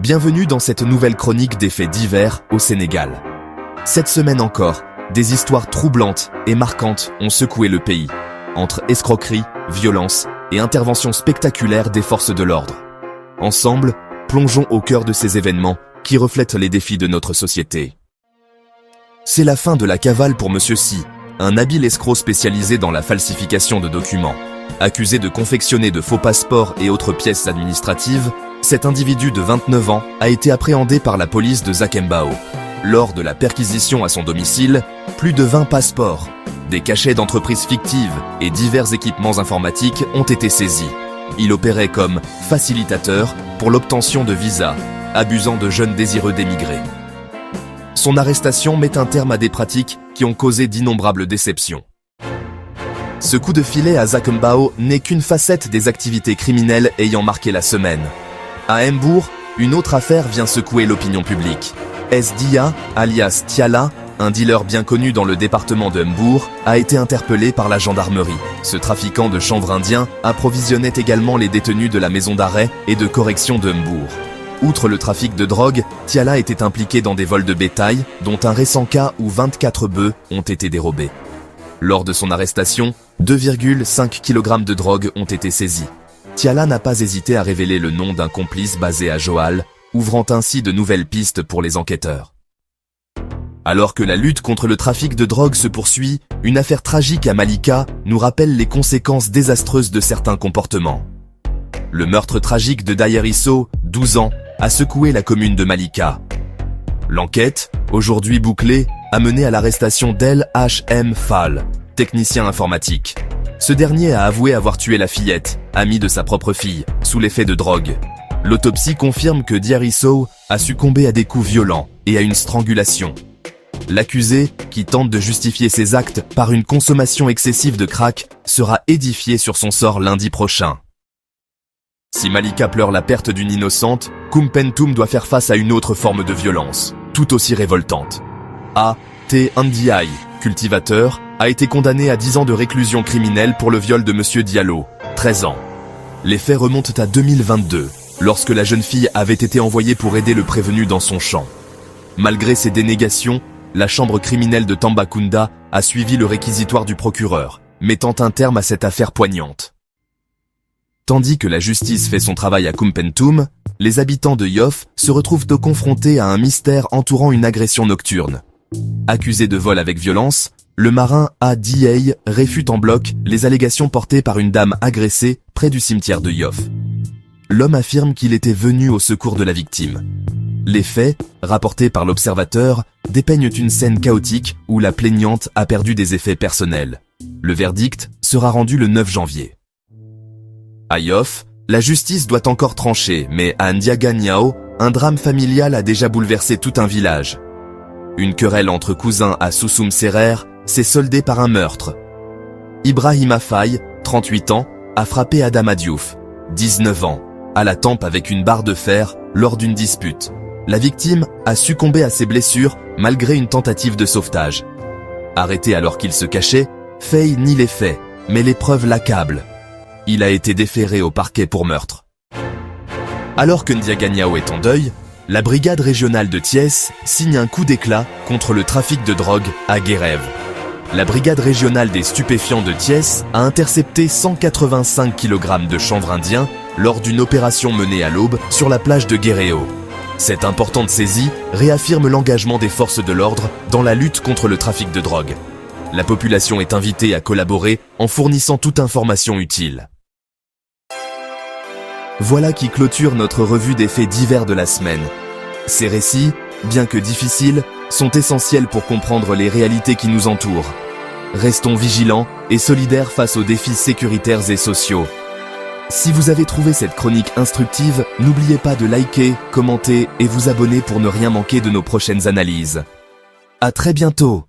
Bienvenue dans cette nouvelle chronique des faits divers au Sénégal. Cette semaine encore, des histoires troublantes et marquantes ont secoué le pays, entre escroquerie, violence et interventions spectaculaires des forces de l'ordre. Ensemble, plongeons au cœur de ces événements qui reflètent les défis de notre société. C'est la fin de la cavale pour Monsieur Si, un habile escroc spécialisé dans la falsification de documents. Accusé de confectionner de faux passeports et autres pièces administratives, cet individu de 29 ans a été appréhendé par la police de Zakembao. Lors de la perquisition à son domicile, plus de 20 passeports, des cachets d'entreprises fictives et divers équipements informatiques ont été saisis. Il opérait comme facilitateur pour l'obtention de visas, abusant de jeunes désireux d'émigrer. Son arrestation met un terme à des pratiques qui ont causé d'innombrables déceptions. Ce coup de filet à Zakembao n'est qu'une facette des activités criminelles ayant marqué la semaine. À Mbour, une autre affaire vient secouer l'opinion publique. Sdia, alias Tiala, un dealer bien connu dans le département de Mbour, a été interpellé par la gendarmerie. Ce trafiquant de chanvre indien approvisionnait également les détenus de la maison d'arrêt et de correction de Mbour. Outre le trafic de drogue, Tiala était impliqué dans des vols de bétail, dont un récent cas où 24 bœufs ont été dérobés. Lors de son arrestation, 2,5 kg de drogue ont été saisis. Tiala n'a pas hésité à révéler le nom d'un complice basé à Joal, ouvrant ainsi de nouvelles pistes pour les enquêteurs. Alors que la lutte contre le trafic de drogue se poursuit, une affaire tragique à Malika nous rappelle les conséquences désastreuses de certains comportements. Le meurtre tragique de Dayer Isso, 12 ans, a secoué la commune de Malika. L'enquête, aujourd'hui bouclée, a mené à l'arrestation d'El H.M. Fall, technicien informatique. Ce dernier a avoué avoir tué la fillette, amie de sa propre fille, sous l'effet de drogue. L'autopsie confirme que Dayer Isso a succombé à des coups violents et à une strangulation. L'accusé, qui tente de justifier ses actes par une consommation excessive de crack, sera édifié sur son sort lundi prochain. Si Malika pleure la perte d'une innocente, Koumpentoum doit faire face à une autre forme de violence, tout aussi révoltante. A.T. Ndiaye, cultivateur, a été condamné à 10 ans de réclusion criminelle pour le viol de Monsieur Diallo, 13 ans. Les faits remontent à 2022, lorsque la jeune fille avait été envoyée pour aider le prévenu dans son champ. Malgré ses dénégations, la chambre criminelle de Tambacounda a suivi le réquisitoire du procureur, mettant un terme à cette affaire poignante. Tandis que la justice fait son travail à Koumpentoum, les habitants de Yoff se retrouvent confrontés à un mystère entourant une agression nocturne. Accusé de vol avec violence, le marin A.D.A. réfute en bloc les allégations portées par une dame agressée près du cimetière de Yoff. L'homme affirme qu'il était venu au secours de la victime. Les faits, rapportés par l'Observateur, dépeignent une scène chaotique où la plaignante a perdu des effets personnels. Le verdict sera rendu le 9 janvier. À Yoff, la justice doit encore trancher, mais à Ndiaganiao, un drame familial a déjà bouleversé tout un village. Une querelle entre cousins à Sousoum Serer s'est soldée par un meurtre. Ibrahima Faye, 38 ans, a frappé Adama Diouf, 19 ans, à la tempe avec une barre de fer lors d'une dispute. La victime a succombé à ses blessures malgré une tentative de sauvetage. Arrêté alors qu'il se cachait, Faye nie les faits, mais les preuves l'accablent. Il a été déféré au parquet pour meurtre. Alors que Ndiaganiao est en deuil, la brigade régionale de Thiès signe un coup d'éclat contre le trafic de drogue à Guérève. La brigade régionale des stupéfiants de Thiès a intercepté 185 kg de chanvre indien lors d'une opération menée à l'aube sur la plage de Guéréo. Cette importante saisie réaffirme l'engagement des forces de l'ordre dans la lutte contre le trafic de drogue. La population est invitée à collaborer en fournissant toute information utile. Voilà qui clôture notre revue des faits divers de la semaine. Ces récits, bien que difficiles, sont essentiels pour comprendre les réalités qui nous entourent. Restons vigilants et solidaires face aux défis sécuritaires et sociaux. Si vous avez trouvé cette chronique instructive, n'oubliez pas de liker, commenter et vous abonner pour ne rien manquer de nos prochaines analyses. À très bientôt!